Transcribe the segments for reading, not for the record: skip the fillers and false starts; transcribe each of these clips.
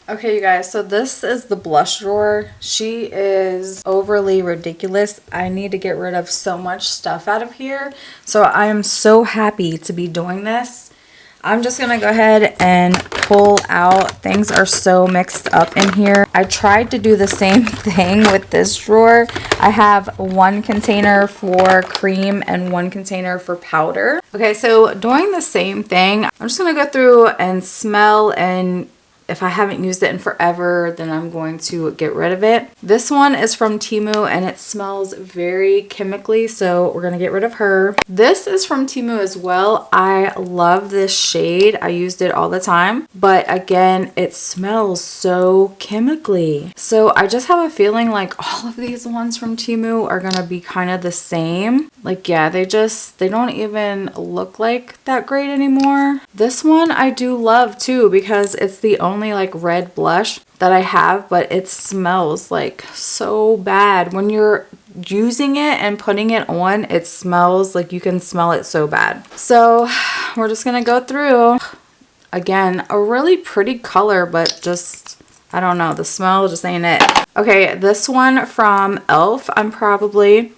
Okay, you guys, so this is the blush drawer. She is overly ridiculous. I need to get rid of so much stuff out of here. So I am so happy to be doing this. I'm just gonna go ahead and pull out. Things are so mixed up in here. I tried to do the same thing with this drawer. I have one container for cream and one container for powder. Okay, so doing the same thing, I'm just gonna go through and smell, and if I haven't used it in forever, then I'm going to get rid of it. This one is from Temu and it smells very chemically, so we're gonna get rid of her. This is from Temu as well. I love this shade. I used it all the time, but again, it smells so chemically. So I just have a feeling like all of these ones from Temu are gonna be kind of the same. Like, yeah, they don't even look like that great anymore. This one I do love too because it's the only like red blush that I have, but it smells like so bad. When you're using it and putting it on, it smells like you can smell it so bad. So we're just gonna go through. Again, a really pretty color, but just, I don't know, the smell just ain't it. Okay, this one from e.l.f. I'm probably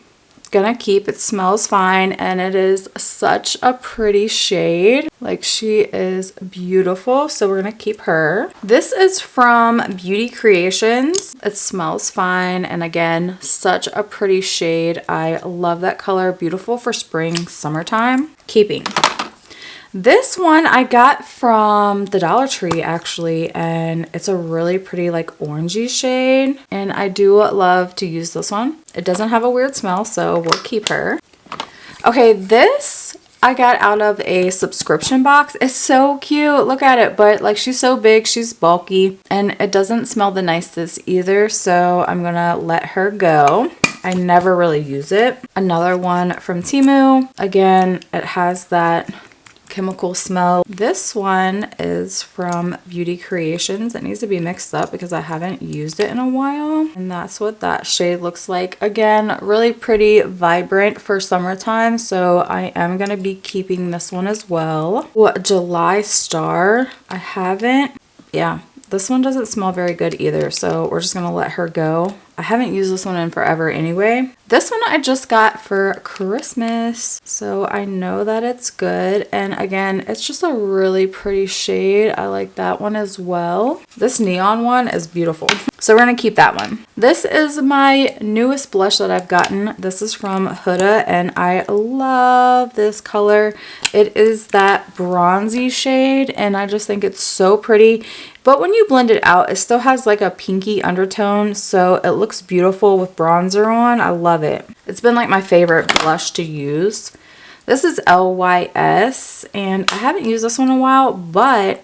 gonna keep. It smells fine and it is such a pretty shade. Like, she is beautiful, so we're gonna keep her. This is from Beauty Creations. It smells fine and again, such a pretty shade. I love that color. Beautiful for spring, summertime. Keeping. This one I got from the Dollar Tree actually, and it's a really pretty like orangey shade, and I do love to use this one. It doesn't have a weird smell, so we'll keep her. Okay, this I got out of a subscription box. It's so cute. Look at it, but like, she's so big, she's bulky, and it doesn't smell the nicest either, so I'm gonna let her go. I never really use it. Another one from Temu. Again, it has that chemical smell. This one is from Beauty Creations. It needs to be mixed up because I haven't used it in a while, and that's what that shade looks like. Again, really pretty, vibrant for summertime, so I am gonna be keeping this one as well. What, July Star? I haven't. Yeah, this one doesn't smell very good either, so we're just gonna let her go. I haven't used this one in forever anyway. This one I just got for Christmas, so I know that it's good. And again, it's just a really pretty shade. I like that one as well. This neon one is beautiful, so we're gonna keep that one. This is my newest blush that I've gotten. This is from Huda, and I love this color. It is that bronzy shade, and I just think it's so pretty. But when you blend it out, it still has like a pinky undertone, so it looks beautiful with bronzer on. I love it. It's been like my favorite blush to use. This is LYS, and I haven't used this one in a while, but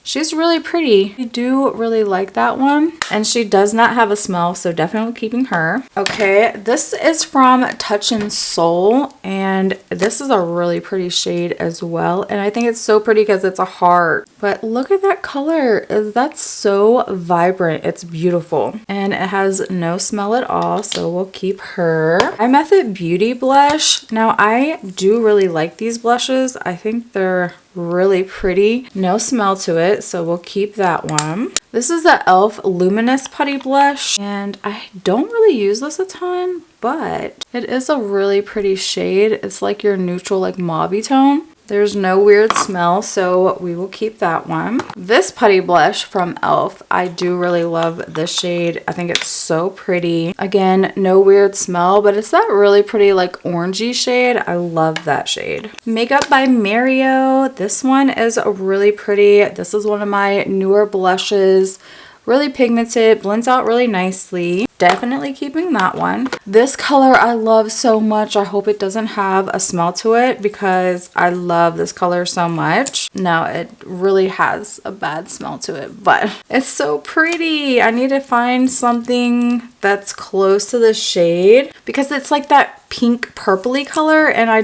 she's really pretty. I do really like that one, and she does not have a smell, so definitely keeping her. Okay, this is from Touch in Soul, and this is a really pretty shade as well, and I think it's so pretty because it's a heart. But look at that color. That's so vibrant. It's beautiful, and it has no smell at all, so we'll keep her. iMethod Beauty Blush. Now, I do really like these blushes. I think they're really pretty. No smell to it, so we'll keep that one. This is the e.l.f. Luminous Putty Blush, and I don't really use this a ton, but it is a really pretty shade. It's like your neutral, like mauve tone. There's no weird smell, so we will keep that one. This putty blush from e.l.f. I do really love this shade. I think it's so pretty. Again, no weird smell, but it's that really pretty like orangey shade. I love that shade. Makeup by Mario. This one is really pretty. This is one of my newer blushes. Really pigmented, blends out really nicely. Definitely keeping that one. This color I love so much. I hope it doesn't have a smell to it because I love this color so much. No, it really has a bad smell to it, but it's so pretty. I need to find something that's close to the shade because it's like that pink purpley color, and I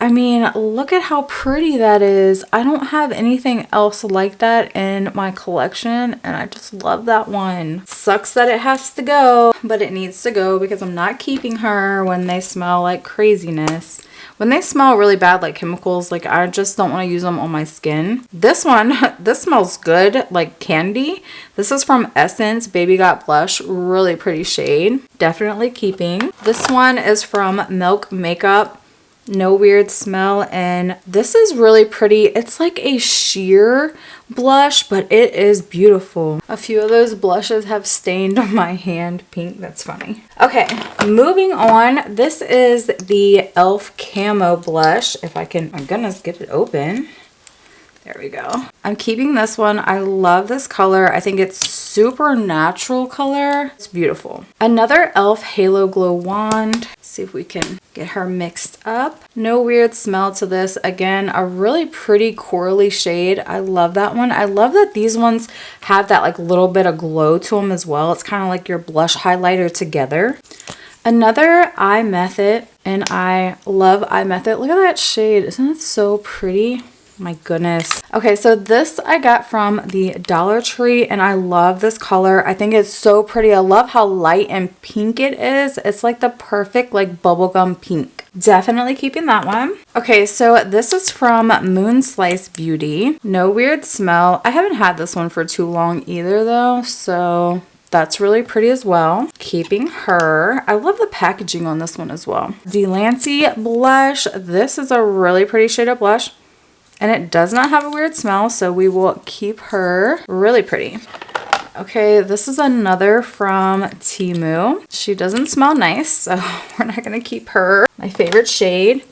I mean, look at how pretty that is. I don't have anything else like that in my collection, and I just love that one. Sucks that it has to go, but it needs to go because I'm not keeping her when they smell like craziness. When they smell really bad, like chemicals, like I just don't want to use them on my skin. This one, this smells good, like candy. This is from Essence Baby Got Blush. Really pretty shade. Definitely keeping. This one is from Milk Makeup. No weird smell, and this is really pretty. It's like a sheer blush, but it is beautiful. A few of those blushes have stained my hand pink. That's funny. Okay, moving on. This is the e.l.f. Camo blush. If I can, I'm gonna get it open. There we go. I'm keeping this one. I love this color. I think it's super natural color. It's beautiful. Another e.l.f. Halo Glow Wand. Let's see if we can get her mixed up. No weird smell to this. Again, a really pretty corally shade. I love that one. I love that these ones have that like little bit of glow to them as well. It's kind of like your blush highlighter together. Another Eye Method, and I love Eye Method. Look at that shade. Isn't it so pretty? My goodness. Okay, so this I got from the Dollar Tree, and I love this color. I think it's so pretty. I love how light and pink it is. It's like the perfect like bubblegum pink. Definitely keeping that one. Okay, so this is from Moon Slice Beauty. No weird smell. I haven't had this one for too long either though, so that's really pretty as well. Keeping her. I love the packaging on this one as well. Delancey Blush. This is a really pretty shade of blush. And it does not have a weird smell, so we will keep her. Really pretty. Okay, this is another from Temu. She doesn't smell nice, so we're not going to keep her. My favorite shade.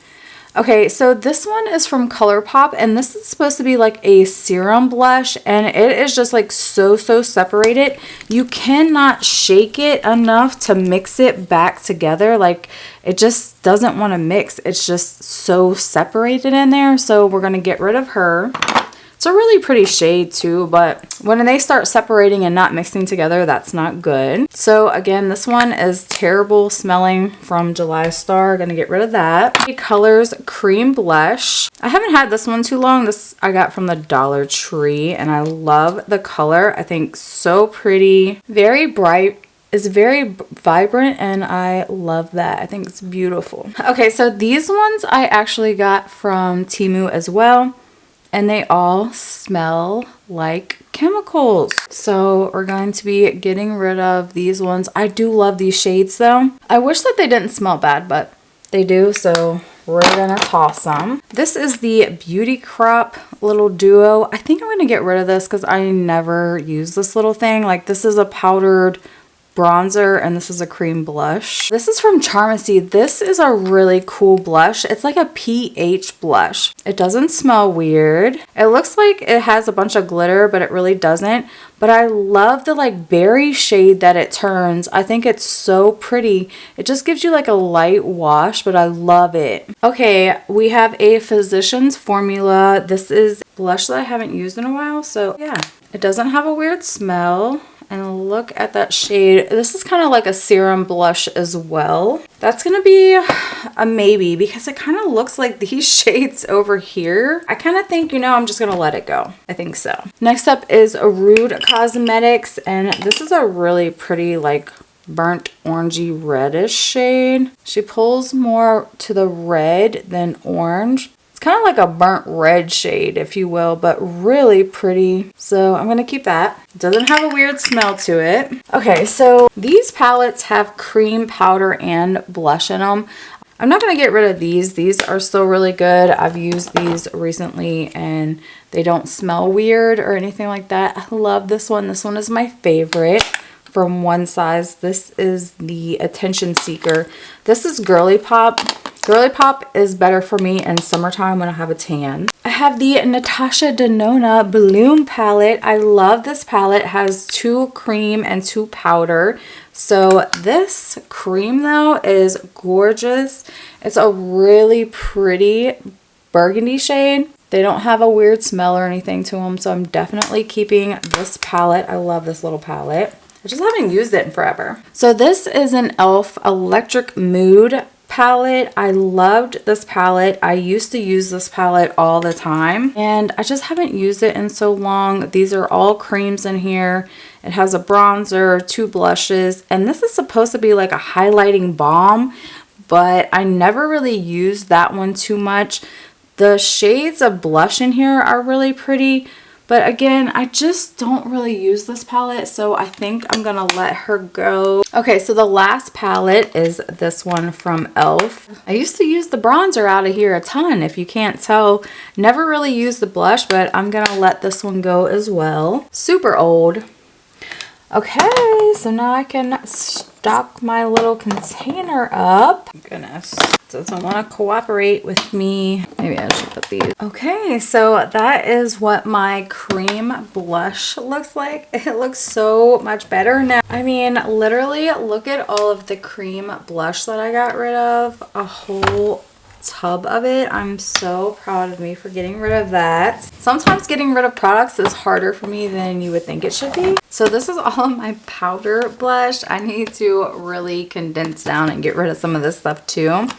Okay, so this one is from ColourPop, and this is supposed to be like a serum blush, and it is just like so separated. You cannot shake it enough to mix it back together. Like, it just doesn't want to mix. It's just so separated in there, so we're going to get rid of her. It's a really pretty shade too, but when they start separating and not mixing together, that's not good. So again, this one is terrible smelling from July Star. Gonna get rid of that. Colors Cream Blush. I haven't had this one too long. This I got from the Dollar Tree, and I love the color. I think so pretty, very bright. Is very vibrant, and I love that. I think it's beautiful. Okay, so these ones I actually got from Temu as well. And they all smell like chemicals. So we're going to be getting rid of these ones. I do love these shades though. I wish that they didn't smell bad, but they do. So we're gonna toss them. This is the Beauty Crop little duo. I think I'm gonna get rid of this because I never use this little thing. Like, this is a powdered bronzer, and this is a cream blush. This is from Charmacy. This is a really cool blush. It's like a pH blush. It doesn't smell weird. It looks like it has a bunch of glitter, but it really doesn't. But I love the like berry shade that it turns. I think it's so pretty. It just gives you like a light wash, but I love it. Okay, we have a Physicians Formula. This is blush that I haven't used in a while, so yeah. It doesn't have a weird smell. And look at that shade. This is kind of like a serum blush as well. That's going to be a maybe because it kind of looks like these shades over here. I kind of think, you know, I'm just going to let it go. I think so. Next up is Rude Cosmetics. And this is a really pretty like burnt orangey reddish shade. She pulls more to the red than orange. Kind of like a burnt red shade, if you will, but really pretty. So I'm gonna keep that. It doesn't have a weird smell to it. Okay, so these palettes have cream powder and blush in them. I'm not gonna get rid of these. These are still really good. I've used these recently and they don't smell weird or anything like that. I love this one. This one is my favorite from One Size. This is the Attention Seeker. This is Girly Pop. Girly Pop is better for me in summertime when I have a tan. I have the Natasha Denona Bloom palette. I love this palette. It has 2 cream and 2 powder. So this cream though is gorgeous. It's a really pretty burgundy shade. They don't have a weird smell or anything to them, so I'm definitely keeping this palette. I love this little palette. I just haven't used it in forever. So this is an e.l.f. Electric Mood palette. I loved this palette. I used to use this palette all the time and I just haven't used it in so long. These are all creams in here. It has a bronzer, 2 blushes, and this is supposed to be like a highlighting balm, but I never really used that one too much. The shades of blush in here are really pretty, but again, I just don't really use this palette, so I think I'm gonna let her go. Okay, so the last palette is this one from e.l.f. I used to use the bronzer out of here a ton, if you can't tell. Never really used the blush, but I'm gonna let this one go as well. Super old. Okay, so now I can stock my little container up. Goodness, doesn't want to cooperate with me. Maybe I should put these. Okay, so that is what my cream blush looks like. It looks so much better now. I mean, literally, look at all of the cream blush that I got rid of. A whole tub of it. I'm so proud of me for getting rid of that. Sometimes getting rid of products is harder for me than you would think it should be. So this is all of my powder blush. I need to really condense down and get rid of some of this stuff too.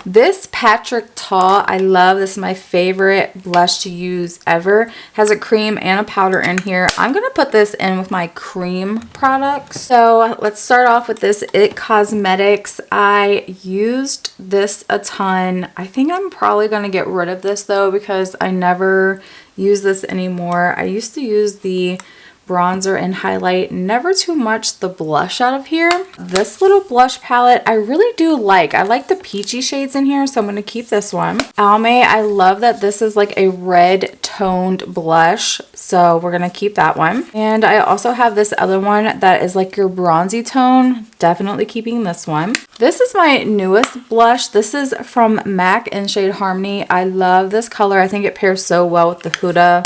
This Patrick Ta, I love. This is my favorite blush to use ever. Has a cream and a powder in here. I'm gonna put this in with my cream products. So let's start off with this It Cosmetics. I used this a ton. I think I'm probably gonna get rid of this though because I never use this anymore. I used to use the bronzer and highlight, never too much the blush out of here. This little blush palette I really do like. I like the peachy shades in here, so I'm going to keep this one. Almay, I love that this is like a red toned blush, so we're going to keep that one. And I also have this other one that is like your bronzy tone. Definitely keeping this one. This is my newest blush. This is from MAC in shade Harmony. I love this color. I think it pairs so well with the Huda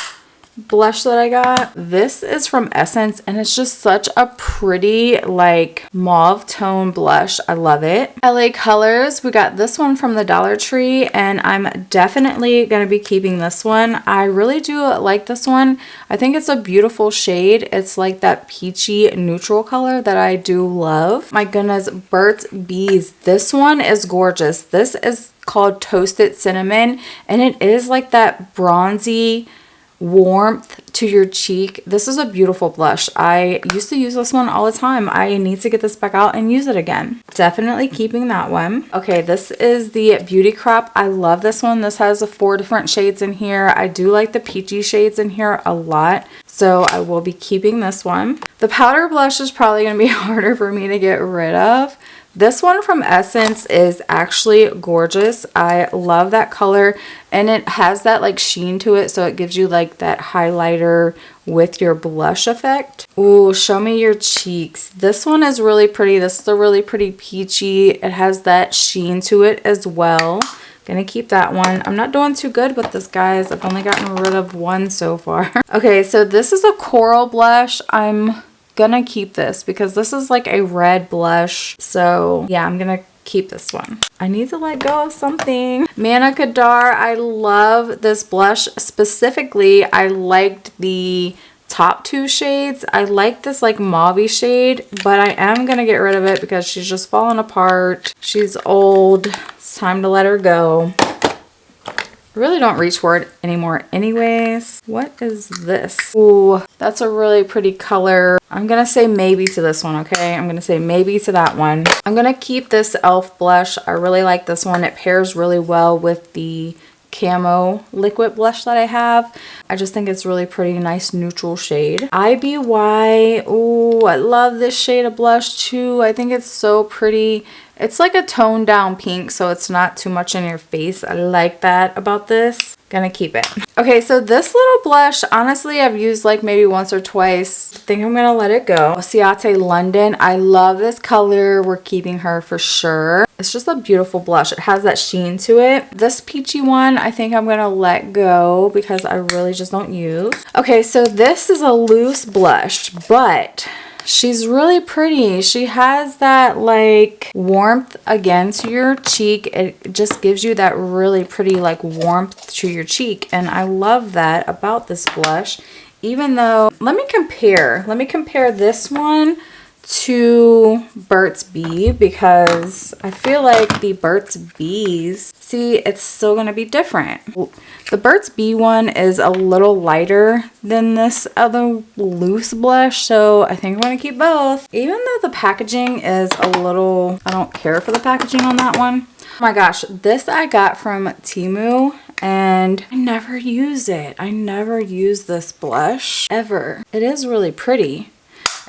blush that I got. This is from Essence and it's just such a pretty like mauve tone blush. I love it. LA Colors, we got this one from the Dollar Tree and I'm definitely going to be keeping this one. I really do like this one. I think it's a beautiful shade. It's like that peachy neutral color that I do love. My goodness, Burt's Bees. This one is gorgeous. This is called Toasted Cinnamon and it is like that bronzy warmth to your cheek. This is a beautiful blush. I used to use this one all the time. I need to get this back out and use it again. Definitely keeping that one. Okay, this is the Beauty Crop. I love this one. This has 4 different shades in here. I do like the peachy shades in here a lot, so I will be keeping this one. The powder blush is probably going to be harder for me to get rid of. This one from Essence is actually gorgeous. I love that color and it has that like sheen to it, so it gives you like that highlighter with your blush effect. Ooh, Show Me Your Cheeks. This one is really pretty. This is a really pretty peachy. It has that sheen to it as well. Gonna keep that one. I'm not doing too good with this, guys. I've only gotten rid of one so far. Okay, so this is a coral blush. I'm gonna keep this because this is like a red blush, so yeah, I'm gonna keep this one. I need to let go of something. Manna Kadar, I love this blush. Specifically, I liked the top 2 shades. I like this like mauve shade, but I am gonna get rid of it because she's just falling apart. She's old. It's time to let her go. Really don't reach for it anymore anyways. What is this? Ooh, that's a really pretty color. I'm gonna say maybe to this one, okay? I'm gonna say maybe to that one. I'm gonna keep this e.l.f. blush. I really like this one. It pairs really well with the camo liquid blush that I have. I just think it's really pretty, nice neutral shade. IBY, ooh, I love this shade of blush too. I think it's so pretty. It's like a toned down pink, so it's not too much in your face. I like that about this. Gonna keep it. Okay, so this little blush, honestly, I've used like maybe once or twice. I think I'm gonna let it go. Ciate London. I love this color. We're keeping her for sure. It's just a beautiful blush. It has that sheen to it. This peachy one, I think I'm gonna let go because I really just don't use. Okay, so this is a loose blush, but she's really pretty. She has that like warmth again to your cheek. It just gives you that really pretty like warmth to your cheek, and I love that about this blush. Even though, let me compare this one to Burt's Bee because I feel like the Burt's Bees, see, it's still going to be different. The Burt's Bee one is a little lighter than this other loose blush, so I think I'm going to keep both. Even though the packaging is a little, I don't care for the packaging on that one. Oh my gosh, this I got from Temu and I never use it. I never use this blush ever. It is really pretty.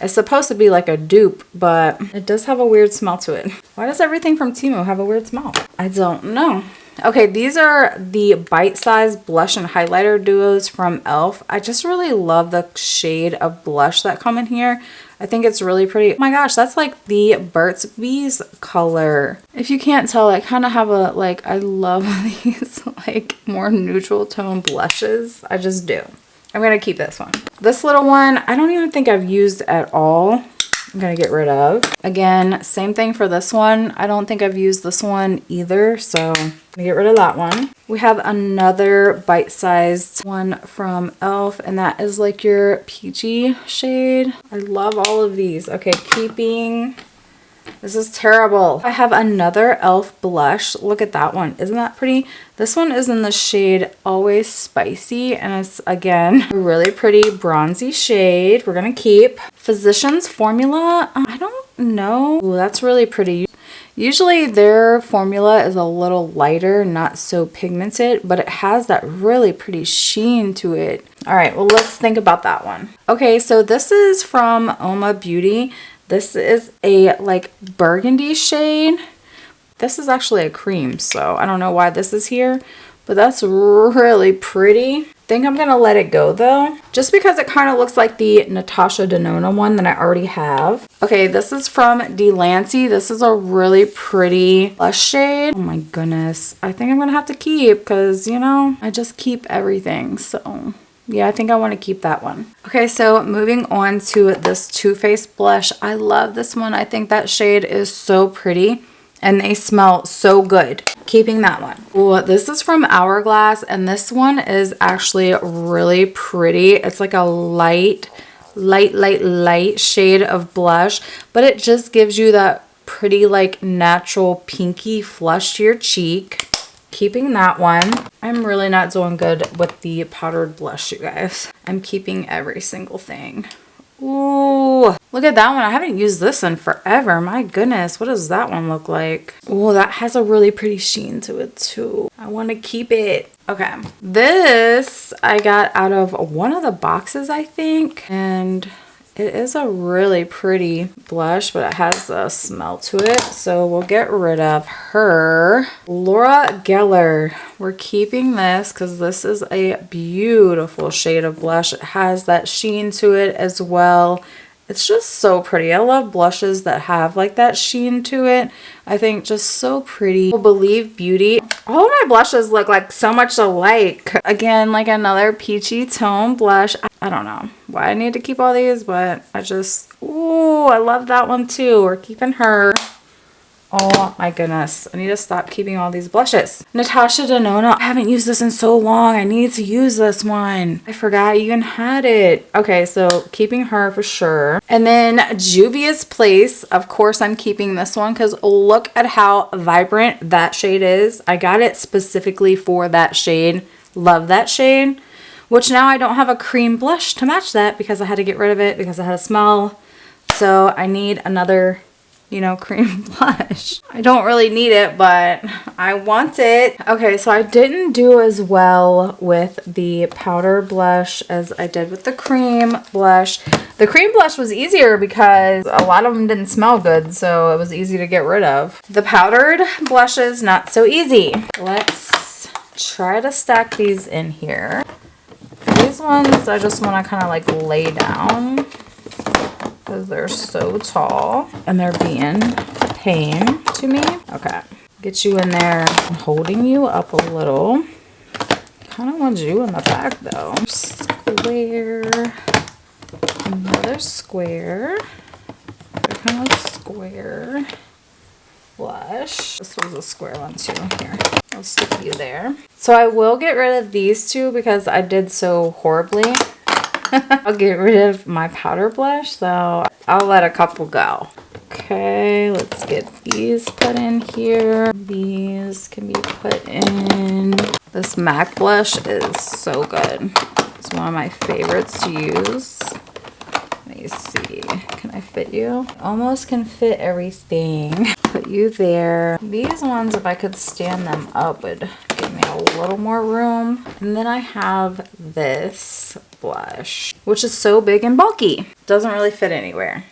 It's supposed to be like a dupe, but it does have a weird smell to it. Why does everything from Temu have a weird smell? I don't know. Okay, these are the bite-sized blush and highlighter duos from e.l.f. I just really love the shade of blush that come in here. I think it's really pretty. Oh my gosh, that's like the Burt's Bees color. If you can't tell, I kind of have a, like, I love these like more neutral tone blushes. I just do. I'm going to keep this one. This little one, I don't even think I've used at all. I'm going to get rid of. Again, same thing for this one. I don't think I've used this one either, so I'm going to get rid of that one. We have another bite-sized one from e.l.f. and that is like your peachy shade. I love all of these. Okay, keeping... This is terrible. I have another e.l.f. blush. Look at that one. Isn't that pretty? This one is in the shade Always Spicy, and it's, again, a really pretty bronzy shade. We're going to keep. Physicians Formula. I don't know. Ooh, that's really pretty. Usually their formula is a little lighter, not so pigmented, but it has that really pretty sheen to it. All right, well, let's think about that one. Okay, so this is from Oma Beauty. This is a like burgundy shade. This is actually a cream, so I don't know why this is here, but that's really pretty. I think I'm gonna let it go though, just because it kind of looks like the Natasha Denona one that I already have. Okay, this is from Delancey. This is a really pretty blush shade. Oh my goodness. I think I'm gonna have to keep because, you know, I just keep everything, so... yeah, I think I want to keep that one. Okay, so moving on to this Too Faced blush. I love this one. I think that shade is so pretty and they smell so good. Keeping that one. Ooh, this is from Hourglass and this one is actually really pretty. It's like a light shade of blush, but it just gives you that pretty like natural pinky flush to your cheek. Keeping that one. I'm really not doing good with the powdered blush, you guys. I'm keeping every single thing. Ooh, look at that one. I haven't used this in forever. My goodness, what does that one look like? Ooh, that has a really pretty sheen to it too. I want to keep it. Okay, this I got out of one of the boxes, I think, and it is a really pretty blush, but it has a smell to it, so we'll get rid of her. Laura Geller. We're keeping this because this is a beautiful shade of blush. It has that sheen to it as well. It's just so pretty. I love blushes that have like that sheen to it. I think just so pretty. Believe Beauty. All of my blushes look like so much alike. Again, like another peachy tone blush. I don't know why I need to keep all these, but I just, ooh, I love that one too. We're keeping her. Oh my goodness. I need to stop keeping all these blushes. Natasha Denona. I haven't used this in so long. I need to use this one. I forgot I even had it. Okay, so keeping her for sure. And then Juvia's Place. Of course, I'm keeping this one because look at how vibrant that shade is. I got it specifically for that shade. Love that shade. Which now I don't have a cream blush to match that because I had to get rid of it because it had a smell. So I need another, you know, cream blush. I don't really need it, but I want it. Okay, so I didn't do as well with the powder blush as I did with the cream blush. The cream blush was easier because a lot of them didn't smell good, so it was easy to get rid of. The powdered blushes, not so easy. Let's try to stack these in here. These ones I just want to kind of like lay down because they're so tall and they're being a pain to me. Okay, get you in there. I'm holding you up a little. Kind of want you in the back though. Square, another square, kind of square blush. This was a square one too. Here, I'll stick you there. So I will get rid of these two because I did so horribly. I'll get rid of my powder blush, so I'll let a couple go. Okay, let's get these put in here. These can be put in. This MAC blush is so good. It's one of my favorites to use. Let me see. Can I fit you? Almost can fit everything. Put you there. These ones, if I could stand them up, would give me a little more room. And then I have this blush, which is so big and bulky. Doesn't really fit anywhere.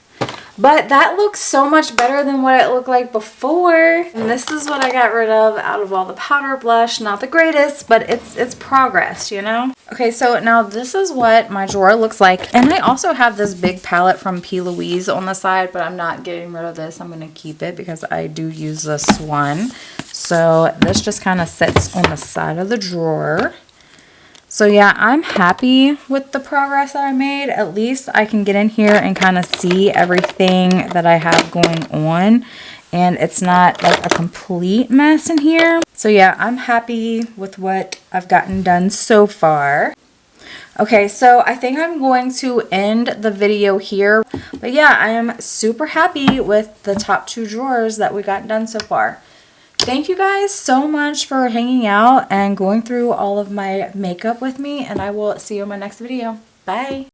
But that looks so much better than what it looked like before. And this is what I got rid of out of all the powder blush. Not the greatest, but it's progress, you know? Okay, so now this is what my drawer looks like. And I also have this big palette from P. Louise on the side, but I'm not getting rid of this. I'm going to keep it because I do use this one. So this just kind of sits on the side of the drawer. So yeah, I'm happy with the progress that I made. At least I can get in here and kind of see everything that I have going on. And it's not like a complete mess in here. So yeah, I'm happy with what I've gotten done so far. Okay, so I think I'm going to end the video here. But yeah, I am super happy with the top 2 drawers that we got done so far. Thank you guys so much for hanging out and going through all of my makeup with me, and I will see you in my next video. Bye!